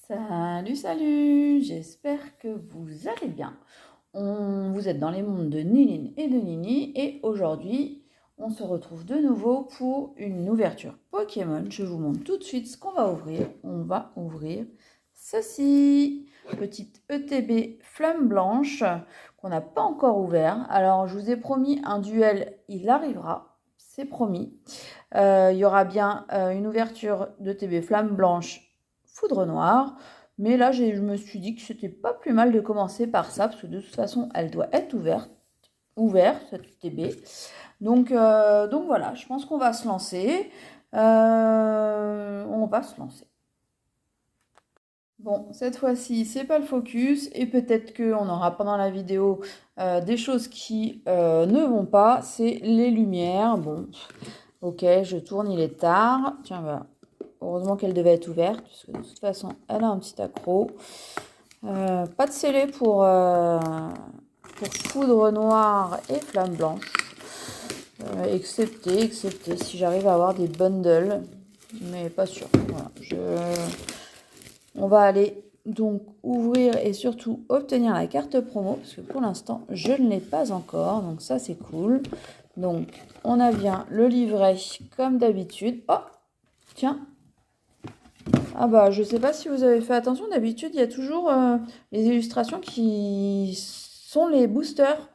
Salut, salut, j'espère que vous allez bien. Vous êtes dans les mondes de Niline et de Nini et aujourd'hui, on se retrouve de nouveau pour une ouverture Pokémon. Je vous montre tout de suite ce qu'on va ouvrir. On va ouvrir ceci, petite ETB Flamme Blanche qu'on n'a pas encore ouvert. Alors, je vous ai promis un duel, il arrivera, c'est promis. Il y aura bien une ouverture d'ETB Flamme Blanche Foudre Noire. Mais là, je me suis dit que c'était pas plus mal de commencer par ça, parce que de toute façon, elle doit être ouverte cette TB. Donc voilà, je pense qu'on va se lancer. On va se lancer. Bon, cette fois-ci, c'est pas le focus, et peut-être qu'on aura pendant la vidéo des choses qui ne vont pas, c'est les lumières. Bon, ok, je tourne, il est tard. Tiens, bah, heureusement qu'elle devait être ouverte, parce que de toute façon, elle a un petit accro. Pas de scellé pour Foudre Noire et Flamme Blanche. Excepté si j'arrive à avoir des bundles. Mais pas sûr. Voilà, on va aller donc ouvrir et surtout obtenir la carte promo. Parce que pour l'instant, je ne l'ai pas encore. Donc ça, c'est cool. Donc, on a bien le livret comme d'habitude. Oh, tiens. Ah bah, je sais pas si vous avez fait attention. D'habitude, il y a toujours les illustrations qui sont les boosters.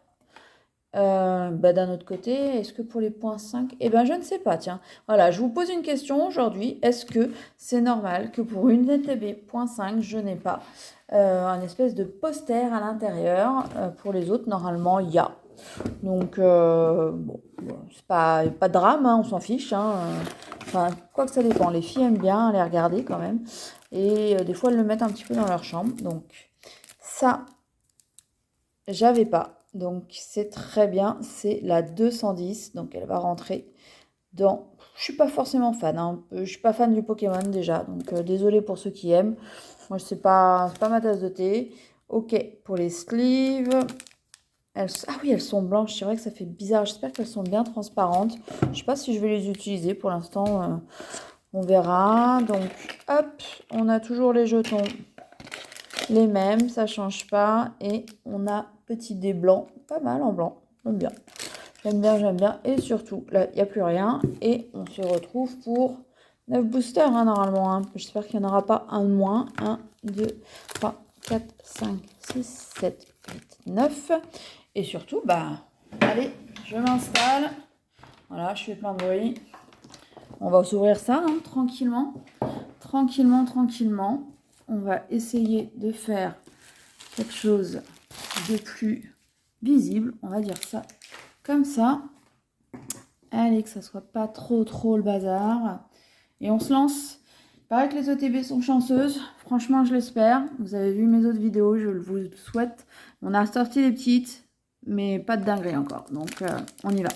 Bah, d'un autre côté, est-ce que pour les points 5? Eh ben, je ne sais pas, tiens. Voilà, je vous pose une question aujourd'hui. Est-ce que c'est normal que pour une VTB.5, je n'ai pas un espèce de poster à l'intérieur? Pour les autres, normalement, il y a. Donc, bon, c'est pas de drame, hein, on s'en fiche. Hein, enfin, quoi que ça dépend. Les filles aiment bien les regarder quand même. Et des fois, elles le mettent un petit peu dans leur chambre. Donc, ça, j'avais pas. Donc, c'est très bien. C'est la 210. Donc, elle va rentrer dans... Je suis pas forcément fan. Hein. Je suis pas fan du Pokémon déjà. Donc, désolé pour ceux qui aiment. Moi, c'est pas ma tasse de thé. Ok, pour les sleeves... Ah oui, elles sont blanches. C'est vrai que ça fait bizarre. J'espère qu'elles sont bien transparentes. Je ne sais pas si je vais les utiliser. Pour l'instant, on verra. Donc, hop, on a toujours les jetons. Les mêmes, ça ne change pas. Et on a petit dé blanc. Pas mal en blanc. J'aime bien. J'aime bien. Et surtout, là, il n'y a plus rien. Et on se retrouve pour 9 boosters, hein, normalement. Hein. J'espère qu'il n'y en aura pas un de moins. 1, 2, 3, 4, 5, 6, 7, 8, 9. Et surtout, bah, allez, je m'installe. Voilà, je fais plein de bruit. On va s'ouvrir ça, hein, tranquillement. Tranquillement. On va essayer de faire quelque chose de plus visible. On va dire ça comme ça. Allez, que ça soit pas trop le bazar. Et on se lance. Il paraît que les OTB sont chanceuses. Franchement, je l'espère. Vous avez vu mes autres vidéos, je vous le souhaite. On a sorti les petites, mais pas de dinguerie encore. Donc, on y va.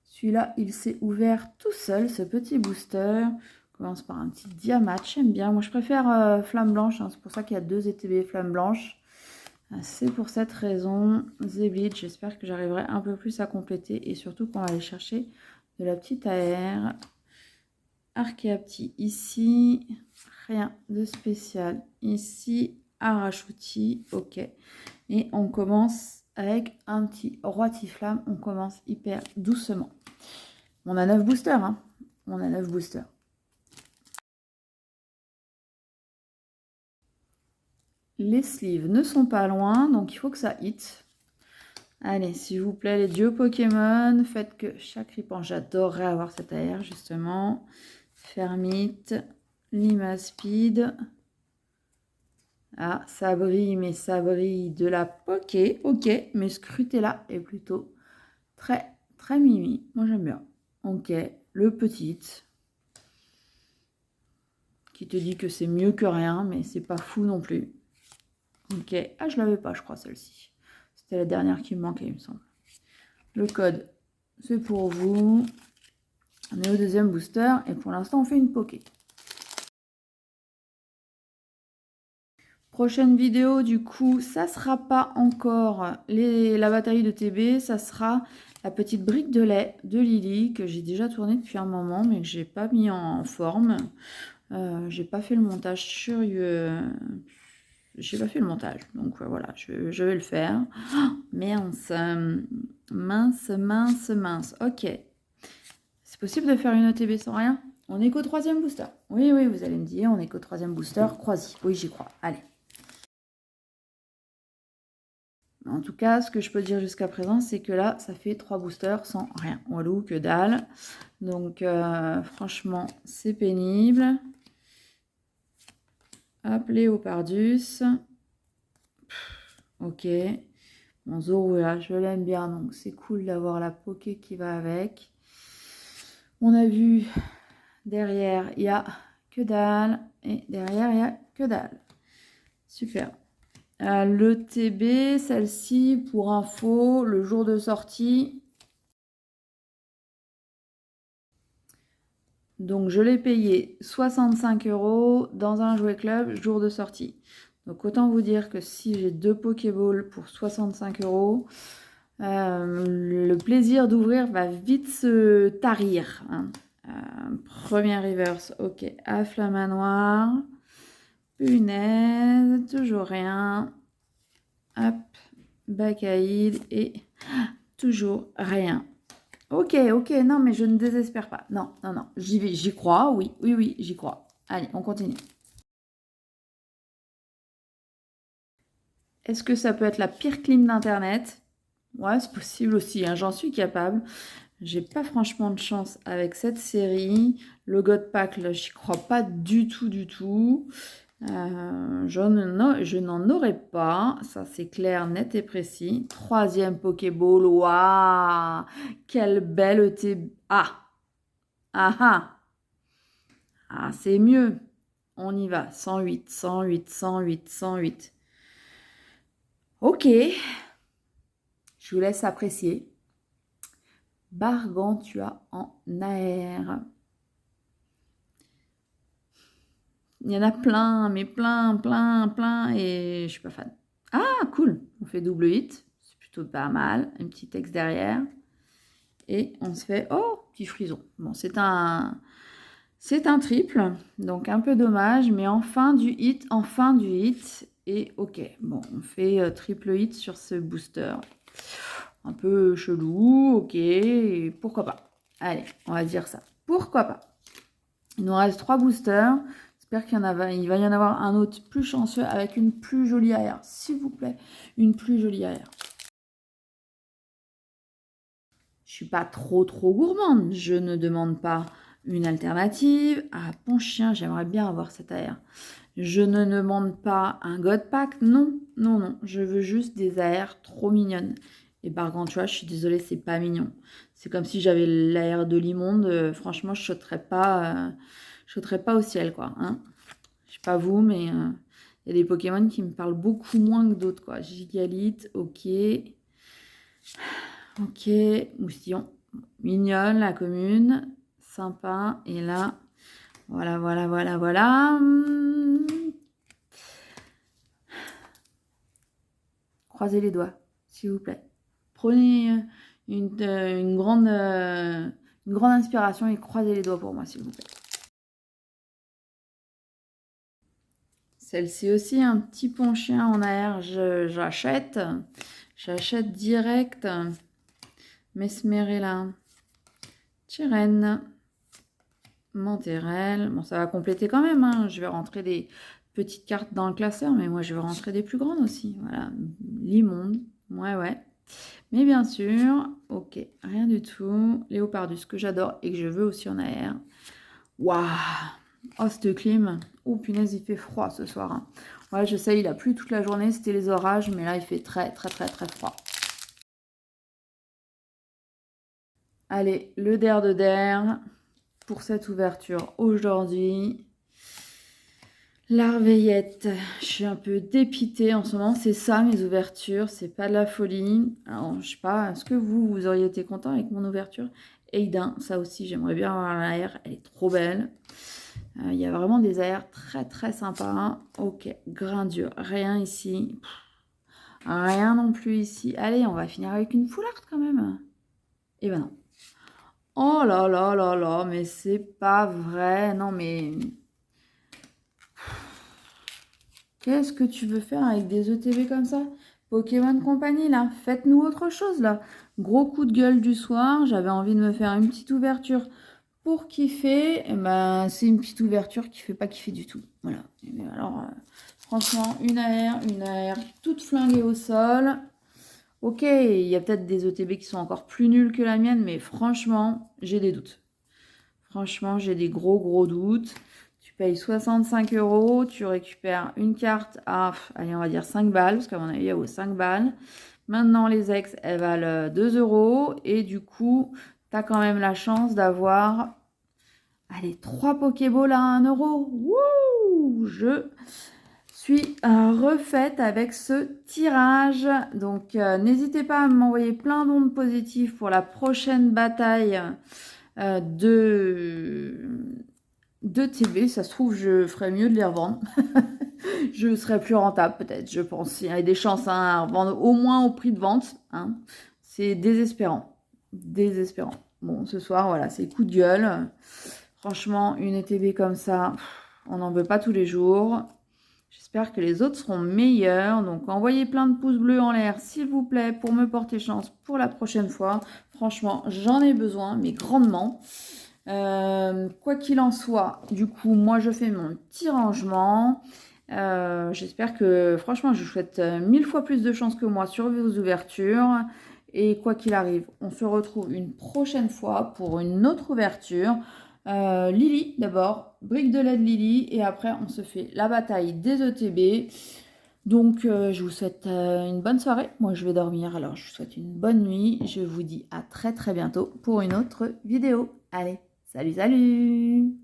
Celui-là, il s'est ouvert tout seul, ce petit booster. On commence par un petit diamant. J'aime bien. Moi, je préfère flamme blanche. Hein. C'est pour ça qu'il y a 2 ETB flamme blanche. C'est pour cette raison. Zeblit, j'espère que j'arriverai un peu plus à compléter. Et surtout qu'on va aller chercher de la petite AR. Archéapti ici. Rien de spécial ici. Arachouti, ok. Et on commence avec un petit Roitiflamme. On commence hyper doucement. On a 9 boosters, hein. On a 9 boosters. Les sleeves ne sont pas loin, donc il faut que ça hit. Allez, s'il vous plaît, les dieux Pokémon, faites que chaque ripant, j'adorerais avoir cette AR, justement. Fermite, Limaspeed. Ah, ça brille, mais ça brille de la Poké. Ok, mais Scrutella est plutôt très mimi. Moi, j'aime bien. Ok, le petit. Qui te dit que c'est mieux que rien, mais c'est pas fou non plus. Ok, ah, je l'avais pas, je crois, celle-ci. C'était la dernière qui me manquait, il me semble. Le code, c'est pour vous. On est au deuxième booster, et pour l'instant, on fait une Poké. Prochaine vidéo, du coup, ça sera pas encore la bataille de TB, ça sera la petite brique de lait de Lily que j'ai déjà tournée depuis un moment, mais que j'ai pas mis en forme. J'ai pas fait le montage sur... j'ai pas fait le montage. Donc voilà, je vais le faire. Oh, mince. Mince. Ok. C'est possible de faire une ETB sans rien? On est qu'au 3e booster. Oui, vous allez me dire, on est qu'au 3e booster. Croisi. Oui, j'y crois. Allez. En tout cas, ce que je peux dire jusqu'à présent, c'est que là, ça fait 3 boosters sans rien. Walou, que dalle. Donc, franchement, c'est pénible. Hop, Léopardus. Ok. Mon Zorua, je l'aime bien, donc c'est cool d'avoir la Poké qui va avec. On a vu derrière, il y a que dalle. Et derrière, il y a que dalle. Super. Le TB, celle-ci, pour info, le jour de sortie. Donc, je l'ai payé 65 € dans un jouet club, jour de sortie. Donc, autant vous dire que si j'ai 2 Pokéballs pour 65 €, le plaisir d'ouvrir va vite se tarir. Hein. Premier reverse, ok. Afflamanoir. Punaise, toujours rien. Hop, Bakaïd et toujours rien. Ok, non, mais je ne désespère pas. Non, j'y vais, j'y crois, oui, j'y crois. Allez, on continue. Est-ce que ça peut être la pire clim d'Internet? Ouais, c'est possible aussi, hein, j'en suis capable. J'ai pas franchement de chance avec cette série. Le God Pack, là, j'y crois pas du tout. Je n'en aurai pas, ça c'est clair, net et précis. 3e Pokéball, waouh, quelle belle ET. Ah, c'est mieux. On y va, 108. Ok, je vous laisse apprécier. Bargantua en air. Il y en a plein, mais plein, et je suis pas fan. Ah, cool, on fait double hit, c'est plutôt pas mal. Un petit texte derrière. Et on se fait, oh, petit frison. Bon, c'est un triple, donc un peu dommage, mais en fin du hit. Et ok, bon, on fait triple hit sur ce booster. Un peu chelou, ok, pourquoi pas. Allez, on va dire ça. Pourquoi pas. Il nous reste 3 boosters. J'espère qu'il va y en avoir un autre plus chanceux avec une plus jolie AR. S'il vous plaît, une plus jolie AR. Je suis pas trop gourmande. Je ne demande pas une alternative. Ah, bon chien, j'aimerais bien avoir cette AR. Je ne demande pas un God Pack. Non. Je veux juste des AR trop mignonnes. Et Bargantua, je suis désolée, c'est pas mignon. C'est comme si j'avais l'AR de l'immonde. Franchement, je sauterais pas au ciel, quoi. Hein. Je sais pas vous, mais il y a des Pokémon qui me parlent beaucoup moins que d'autres, quoi. Gigalith, ok. Ok, Moustillon. Mignonne, la commune. Sympa. Et là, voilà. Croisez les doigts, s'il vous plaît. Prenez une grande inspiration et croisez les doigts pour moi, s'il vous plaît. Celle-ci aussi, un petit ponchien en AR, j'achète. J'achète direct. Mesmerella. Tyrène. Monterel. Bon, ça va compléter quand même. Hein. Je vais rentrer des petites cartes dans le classeur, mais moi, je vais rentrer des plus grandes aussi. Voilà. Limonde. Ouais. Mais bien sûr, ok, rien du tout. Léopardus, que j'adore et que je veux aussi en AR. Waouh! Oh, cette clim. Oh, punaise, il fait froid ce soir. Hein. Ouais, je sais, il a plu toute la journée, c'était les orages, mais là, il fait très froid. Allez, le der de der pour cette ouverture aujourd'hui. Larveillette, je suis un peu dépitée en ce moment, c'est ça mes ouvertures, c'est pas de la folie. Alors, je sais pas, est-ce que vous auriez été content avec mon ouverture? Eidin, ça aussi, j'aimerais bien avoir l'AR, elle est trop belle. Il y a vraiment des AR très sympas. Ok, grain dur, rien ici. Rien non plus ici. Allez, on va finir avec une full art quand même. Et ben non. Oh là, mais c'est pas vrai. Non, mais Qu'est-ce que tu veux faire avec des ETB comme ça? Pokémon Company, là, faites-nous autre chose, là. Gros coup de gueule du soir, j'avais envie de me faire une petite ouverture pour kiffer. Et ben, c'est une petite ouverture qui fait pas kiffer du tout. Voilà. Mais alors, franchement, une AR toute flinguée au sol. Ok, il y a peut-être des ETB qui sont encore plus nuls que la mienne, mais franchement, j'ai des doutes. Franchement, j'ai des gros doutes. Tu payes 65 €, tu récupères une carte à, allez, on va dire 5 balles, parce qu'à mon avis, elle vaut 5 balles. Maintenant, les ex, elles valent 2 €. Et du coup, tu as quand même la chance d'avoir, allez, 3 Pokéballs à 1 €. Wouh! Je suis refaite avec ce tirage. Donc, n'hésitez pas à m'envoyer plein d'ondes positives pour la prochaine bataille de TB. Ça se trouve, je ferais mieux de les revendre. Je serais plus rentable peut-être, je pense. Il y a des chances à revendre au moins au prix de vente. Hein. C'est désespérant. Désespérant. Bon, ce soir, voilà, c'est coup de gueule. Franchement, une ETB comme ça, on n'en veut pas tous les jours. J'espère que les autres seront meilleurs. Donc, envoyez plein de pouces bleus en l'air, s'il vous plaît, pour me porter chance pour la prochaine fois. Franchement, j'en ai besoin, mais grandement. Quoi qu'il en soit, du coup, moi, je fais mon petit rangement. J'espère que, franchement, je vous souhaite 1000 fois plus de chance que moi sur vos ouvertures. Et quoi qu'il arrive, on se retrouve une prochaine fois pour une autre ouverture. Lily d'abord, brique de LED Lily, et après on se fait la bataille des ETB. Donc je vous souhaite une bonne soirée. Moi je vais dormir, alors je vous souhaite une bonne nuit. Je vous dis à très bientôt pour une autre vidéo. Allez, salut!